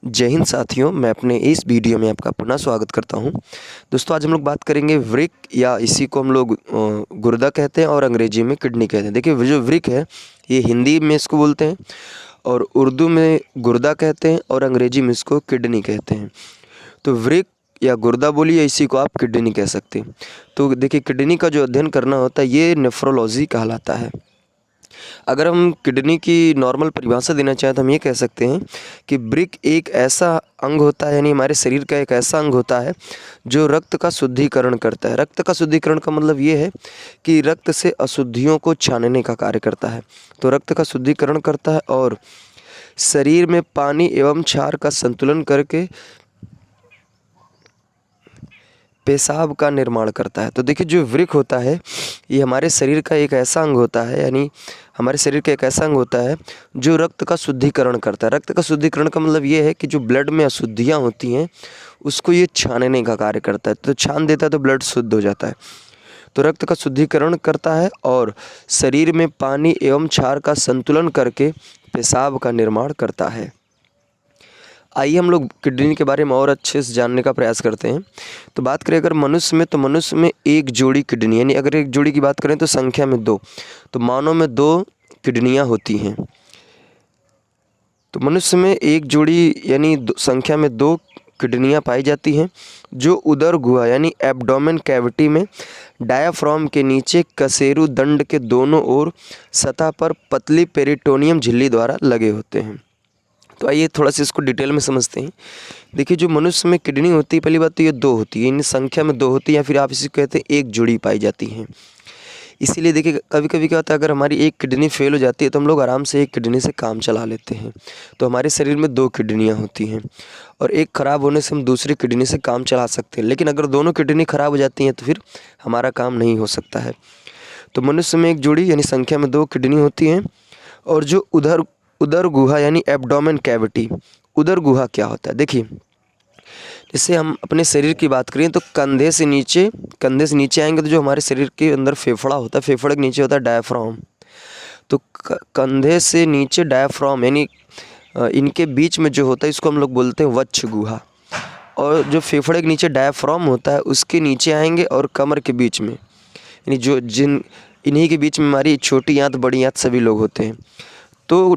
जय हिंद साथियों, मैं अपने इस वीडियो में आपका पुनः स्वागत करता हूं। दोस्तों, आज हम लोग बात करेंगे वृक्क, या इसी को हम लोग गुर्दा कहते हैं और अंग्रेजी में किडनी कहते हैं। देखिए, जो वृक्क है ये हिंदी में इसको बोलते हैं और उर्दू में गुर्दा कहते हैं और अंग्रेजी में इसको किडनी कहते हैं। तो वृक्क या गुर्दा बोलिए, इसी को आप किडनी कह सकते हैं। तो देखिए, किडनी का जो अध्ययन करना होता है ये नेफ्रोलॉजी कहलाता है। अगर हम किडनी की नॉर्मल परिभाषा देना चाहें तो हम ये कह सकते हैं कि वृक्क एक ऐसा अंग होता है, यानी हमारे शरीर का एक ऐसा अंग होता है जो रक्त का शुद्धिकरण करता है। रक्त का शुद्धिकरण का मतलब ये है कि रक्त से अशुद्धियों को छानने का कार्य करता है। तो रक्त का शुद्धिकरण करता है और शरीर में पानी एवं क्षार का संतुलन करके पेशाब का निर्माण करता है। तो देखिए, जो वृक्क होता है ये हमारे शरीर का एक ऐसा अंग होता है, यानी हमारे शरीर का एक ऐसा अंग होता है जो रक्त का शुद्धिकरण करता है। रक्त का शुद्धिकरण का मतलब ये है कि जो ब्लड में अशुद्धियाँ होती हैं उसको ये छानने का कार्य करता है। तो छान देता है तो ब्लड शुद्ध हो जाता है। तो रक्त का शुद्धिकरण करता है और शरीर में पानी एवं क्षार का संतुलन करके पेशाब का निर्माण करता है। आइए हम लोग किडनी के बारे में और अच्छे से जानने का प्रयास करते हैं। तो बात करें अगर मनुष्य में, तो मनुष्य में एक जोड़ी किडनी, यानी अगर एक जोड़ी की बात करें तो संख्या में 2, तो मानव में 2 किडनियां होती हैं। तो मनुष्य में एक जोड़ी यानी संख्या में 2 किडनियां पाई जाती हैं जो उदर गुहा यानी एब्डोमेन कैविटी में डायाफ्राम के नीचे कशेरु दंड के दोनों ओर सतह पर पतली पेरिटोनियम झिल्ली द्वारा लगे होते हैं। तो आइए थोड़ा सा इसको डिटेल में समझते हैं। देखिए, जो मनुष्य में किडनी होती है, पहली बात तो ये 2 होती है, इन संख्या में 2 होती है, या फिर आप इसे कहते हैं एक जोड़ी पाई जाती हैं। इसीलिए देखिए, कभी कभी क्या होता है, अगर हमारी एक किडनी फेल हो जाती है तो हम लोग आराम से एक किडनी से काम चला लेते हैं। तो हमारे शरीर में 2 किडनियाँ होती हैं और एक ख़राब होने से हम दूसरी किडनी से काम चला सकते हैं। लेकिन अगर दोनों किडनी ख़राब हो जाती हैं तो फिर हमारा काम नहीं हो सकता है। तो मनुष्य में एक जोड़ी यानी संख्या में 2 किडनी होती हैं। और जो उदर गुहा यानी एब्डोमेन कैविटी, उदर गुहा क्या होता है? देखिए, जैसे हम अपने शरीर की बात करें तो कंधे से नीचे आएंगे तो जो हमारे शरीर के अंदर फेफड़ा होता है, फेफड़े के नीचे होता है डायाफ्राम। तो कंधे से नीचे डायाफ्राम यानी इनके बीच में जो होता है इसको हम लोग बोलते हैं वक्ष गुहा। और जो फेफड़े के नीचे डायाफ्राम होता है उसके नीचे आएंगे और कमर के बीच में, यानी इन्हीं के बीच में हमारी छोटी आंत बड़ी आंत सभी लोग होते हैं। तो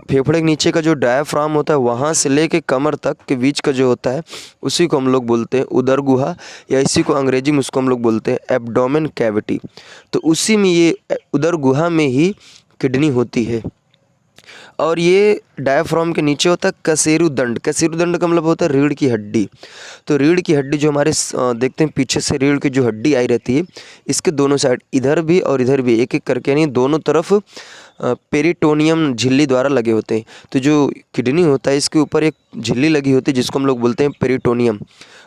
फेफड़े के नीचे का जो डायाफ्राम होता है वहाँ से लेके कमर तक के बीच का जो होता है उसी को हम लोग बोलते हैं उदर गुहा, या इसी को अंग्रेजी में उसको हम लोग बोलते हैं एब्डोमेन कैविटी। तो उसी में ये उदर गुहा में ही किडनी होती है। और ये डायाफ्राम के नीचे होता है कशेरु दंड। कशेरु दंड का मतलब होता है रीढ़ की हड्डी। तो रीढ़ की हड्डी जो हमारे देखते हैं पीछे से रीढ़ की जो हड्डी आई रहती है, इसके दोनों साइड इधर भी और इधर भी एक एक करके, यानी दोनों तरफ पेरिटोनियम झिल्ली द्वारा लगे होते हैं। तो जो किडनी होता है इसके ऊपर एक झिल्ली लगी होती है जिसको हम लोग बोलते हैं पेरिटोनियम।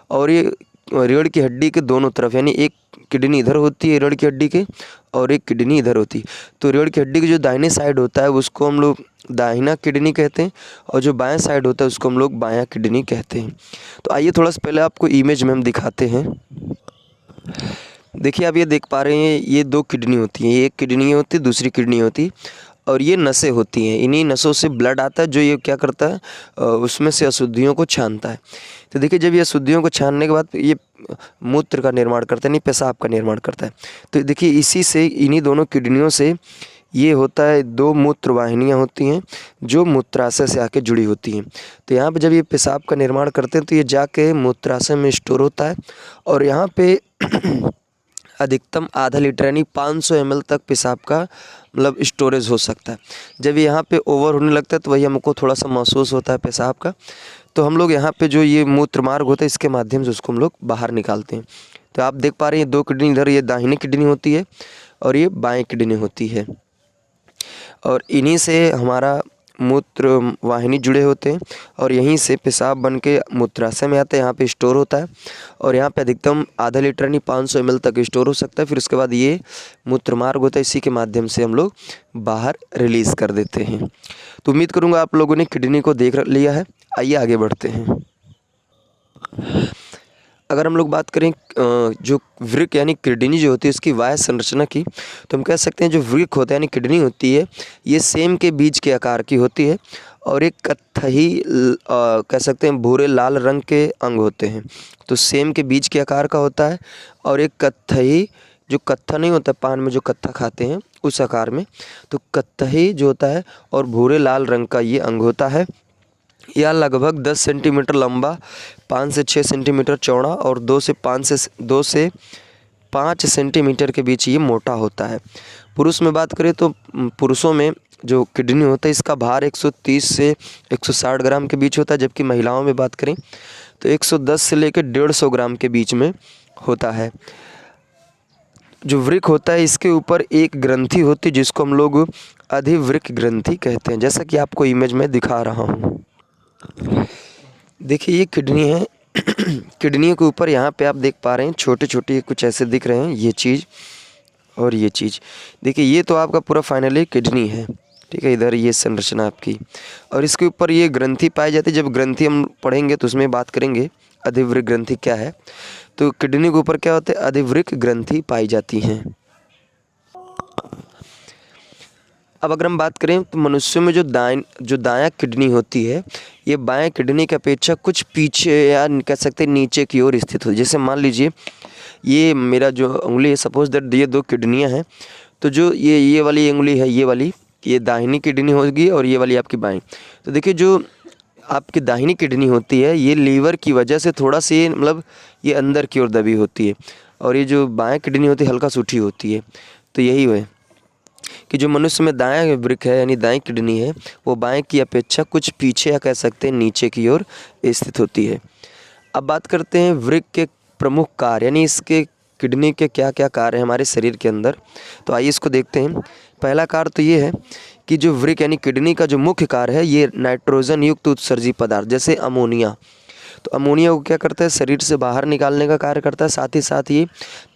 और ये रीढ़ की हड्डी के दोनों तरफ, यानी एक किडनी इधर होती है रीढ़ की हड्डी के और एक किडनी इधर होती है। तो रीढ़ की हड्डी की जो दाहिने साइड होता है उसको हम लोग दाहिना किडनी कहते हैं और जो बायां साइड होता है उसको हम लोग बायां किडनी कहते हैं। तो आइए थोड़ा सा पहले आपको इमेज में हम दिखाते हैं। देखिए, आप ये देख पा रहे हैं, ये 2 किडनी होती हैं, एक किडनी होती है दूसरी किडनी होती है और ये नसें होती हैं। इन्हीं नसों से ब्लड आता है जो ये क्या करता है, उसमें से अशुद्धियों को छानता है। तो देखिए, जब ये अशुद्धियों को छानने के बाद ये मूत्र का निर्माण करता है, नहीं पेशाब का निर्माण करता है। तो देखिए, इसी से इन्हीं दोनों किडनियों से ये होता है 2 मूत्र वाहिनियाँ होती हैं जो मूत्राशय से आके जुड़ी होती हैं। तो यहाँ पे जब ये पेशाब का निर्माण करते हैं तो ये जाके मूत्राशय में स्टोर होता है और यहाँ पे अधिकतम आधा लीटर यानी 500 ml तक पेशाब का मतलब स्टोरेज हो सकता है। जब यहाँ पे ओवर होने लगता है तो वही हमको थोड़ा सा महसूस होता है पेशाब का, तो हम लोग यहाँ पे जो ये मूत्र मार्ग होता है इसके माध्यम से उसको हम लोग बाहर निकालते हैं। तो आप देख पा रहे हैं 2 किडनी इधर, ये दाहिनी किडनी होती है और ये बाएं किडनी होती है और इन्हीं से हमारा मूत्र वाहिनी जुड़े होते हैं और यहीं से पेशाब बन के मूत्राशय में आता है, यहाँ पे स्टोर होता है और यहाँ पे अधिकतम आधा लीटर यानी 500 ml तक स्टोर हो सकता है। फिर उसके बाद ये मूत्र मार्ग होता है, इसी के माध्यम से हम लोग बाहर रिलीज़ कर देते हैं। तो उम्मीद करूँगा आप लोगों ने किडनी को देख लिया है। आइए आगे बढ़ते हैं। अगर हम लोग बात करें जो वृक्क यानी किडनी जो होती है उसकी वाह्य संरचना की, तो हम कह सकते हैं जो वृक्क होता है यानी किडनी होती है ये सेम के बीज के आकार की होती है और एक कत्थई कह सकते हैं भूरे लाल रंग के अंग होते हैं। तो सेम के बीज के आकार का होता है और एक कत्थई, जो कत्था नहीं होता पान में जो कत्था खाते हैं उस आकार में, तो कत्थई जो होता है और भूरे लाल रंग का ये अंग होता है। यह लगभग 10 सेंटीमीटर लंबा, 5 से 6 सेंटीमीटर चौड़ा और 2 से 5 सेंटीमीटर के बीच ये मोटा होता है। पुरुष में बात करें तो पुरुषों में जो किडनी होता है इसका भार 130 से 160 ग्राम के बीच होता है, जबकि महिलाओं में बात करें तो 110 से लेकर 150 ग्राम के बीच में होता है। जो वृक्क होता है इसके ऊपर एक ग्रंथि होती है जिसको हम लोग अधिवृक्क ग्रंथि कहते हैं, जैसा कि आपको इमेज में दिखा रहा हूँ। देखिए ये किडनी है। किडनी के ऊपर यहाँ पे आप देख पा रहे हैं छोटे छोटे कुछ ऐसे दिख रहे हैं, ये चीज़ और ये चीज़। देखिए ये तो आपका पूरा फाइनली किडनी है, ठीक है। इधर ये संरचना आपकी, और इसके ऊपर ये ग्रंथि पाई जाती है। जब ग्रंथि हम पढ़ेंगे तो उसमें बात करेंगे अधिवृक्क ग्रंथि क्या है। तो किडनी के ऊपर क्या होता है, अधिवृक्क ग्रंथि पाई जाती हैं। अब अगर हम बात करें तो मनुष्यों में जो दायां किडनी होती है, ये बाएं किडनी की अपेक्षा कुछ पीछे या कह सकते हैं नीचे की ओर स्थित हो। जैसे मान लीजिए ये मेरा जो उंगली है, सपोज दैट ये 2 किडनियां हैं, तो जो ये वाली उंगली है, ये वाली ये दाहिनी किडनी होगी और ये वाली आपकी बाएं। तो देखिए जो आपकी दाहिनी किडनी होती है ये लीवर की वजह से थोड़ा सी मतलब ये अंदर की ओर दबी होती है, और ये जो बाएं किडनी होती है हल्का सूठी होती है। तो यही है कि जो मनुष्य में दायां वृक्क है यानी दाएं किडनी है वो बाएं की अपेक्षा कुछ पीछे या कह सकते हैं नीचे की ओर स्थित होती है। अब बात करते हैं वृक्क के प्रमुख कार्य, यानी इसके किडनी के क्या क्या कार्य हैं हमारे शरीर के अंदर। तो आइए इसको देखते हैं। पहला कार्य तो ये है कि जो वृक्क यानी किडनी का जो मुख्य कार्य है ये नाइट्रोजन युक्त उत्सर्जी पदार्थ जैसे अमोनिया, तो अमोनिया को क्या करता है, शरीर से बाहर निकालने का कार्य करता है। साथ ही साथ ये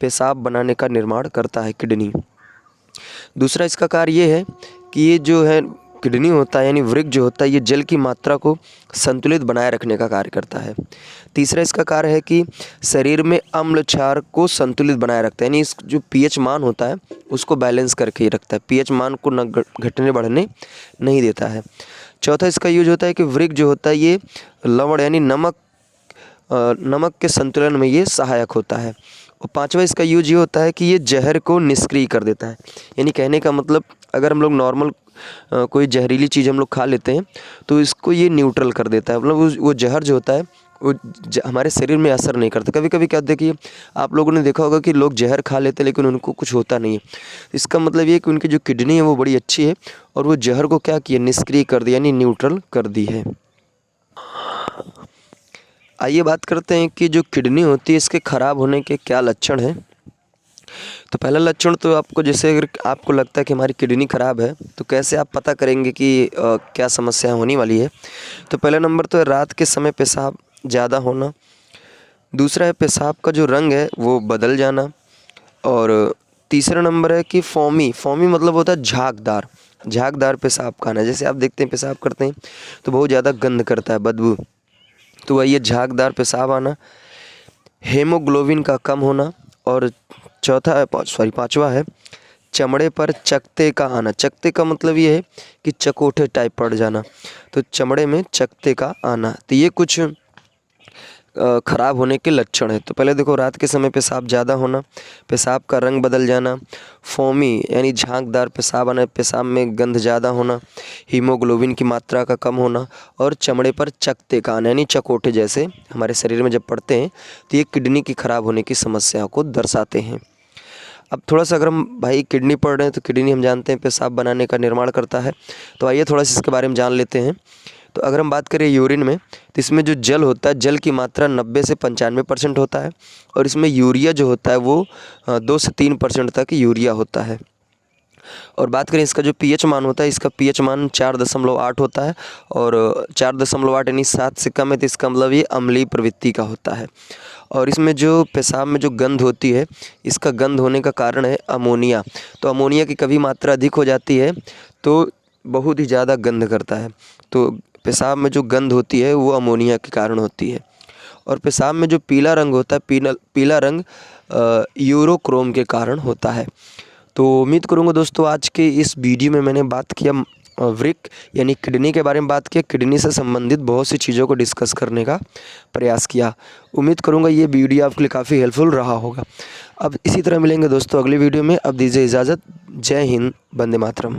पेशाब बनाने का निर्माण करता है किडनी। दूसरा इसका कार्य ये है कि ये जो है किडनी होता है यानी वृक्क जो होता है ये जल की मात्रा को संतुलित बनाए रखने का कार्य करता है। तीसरा इसका कार्य है कि शरीर में अम्ल क्षार को संतुलित बनाए रखता है, यानी इस जो पीएच मान होता है उसको बैलेंस करके ही रखता है, पीएच मान को न घटने बढ़ने नहीं देता है। चौथा इसका यूज होता है कि वृक्क जो होता है ये लवण यानी नमक के संतुलन में ये सहायक होता है। और पांचवा इसका यूज ये होता है कि ये जहर को निष्क्रिय कर देता है, यानी कहने का मतलब अगर हम लोग नॉर्मल कोई जहरीली चीज़ हम लोग खा लेते हैं तो इसको ये न्यूट्रल कर देता है, मतलब वो जहर जो होता है वो हमारे शरीर में असर नहीं करता। कभी कभी क्या देखिए आप लोगों ने देखा होगा कि लोग जहर खा लेते हैं लेकिन उनको कुछ होता नहीं है। इसका मतलब ये कि उनकी जो किडनी है वो बड़ी अच्छी है और वो जहर को क्या किया, निष्क्रिय कर दिया यानी न्यूट्रल कर दी है। आइए बात करते हैं कि जो किडनी होती है इसके ख़राब होने के क्या लक्षण हैं। तो पहला लक्षण तो आपको, जैसे अगर आपको लगता है कि हमारी किडनी ख़राब है तो कैसे आप पता करेंगे कि क्या समस्या होने वाली है। तो पहला नंबर तो है रात के समय पेशाब ज़्यादा होना। दूसरा है पेशाब का जो रंग है वो बदल जाना। और तीसरा नंबर है कि फॉमी मतलब होता है झागदार पेशाब का आना। जैसे आप देखते हैं पेशाब करते हैं तो बहुत ज़्यादा गंध करता है, बदबू, तो वही ये झागदार पेशाब आना। हेमोग्लोबिन का कम होना। और पांचवा है चमड़े पर चकत्ते का आना। चकत्ते का मतलब ये है कि चकोठे टाइप पड़ जाना, तो चमड़े में चकत्ते का आना। तो ये कुछ ख़राब होने के लक्षण है। तो पहले देखो रात के समय पेशाब ज़्यादा होना, पेशाब का रंग बदल जाना, फोमी यानी झागदार पेशाब आना, पेशाब में गंध ज़्यादा होना, हीमोग्लोबिन की मात्रा का कम होना और चमड़े पर चकत्ते का आना यानी चकोटे जैसे हमारे शरीर में जब पड़ते हैं तो ये किडनी की ख़राब होने की समस्या को दर्शाते हैं। अब थोड़ा सा अगर हम भाई किडनी पढ़ रहे हैं तो किडनी हम जानते हैं पेशाब बनाने का निर्माण करता है। तो आइए थोड़ा सा इसके बारे में जान लेते हैं। तो अगर हम बात करें यूरिन में तो इसमें जो जल होता है जल की मात्रा 90 से 95% होता है और इसमें यूरिया जो होता है वो 2 से 3% तक यूरिया होता है। और बात करें इसका जो पीएच मान होता है, इसका पीएच मान 4.8 होता है और 4.8 यानी 7 से कम है तो इसका मतलब ये अम्लीय प्रवृत्ति का होता है। और इसमें जो पेशाब में जो गंध होती है इसका गंध होने का कारण है अमोनिया। तो अमोनिया की कभी मात्रा अधिक हो जाती है तो बहुत ही ज़्यादा गंध करता है। तो पेशाब में जो गंध होती है वो अमोनिया के कारण होती है। और पेशाब में जो पीला रंग होता है पीला रंग यूरोक्रोम के कारण होता है। तो उम्मीद करूँगा दोस्तों आज के इस वीडियो में मैंने बात किया वृक्क यानी किडनी के बारे में बात किया, किडनी से संबंधित बहुत सी चीज़ों को डिस्कस करने का प्रयास किया। उम्मीद करूँगा ये वीडियो आपके लिए काफ़ी हेल्पफुल रहा होगा। अब इसी तरह मिलेंगे दोस्तों अगली वीडियो में। अब दीजिए इजाज़त। जय हिंद, वंदे मातरम।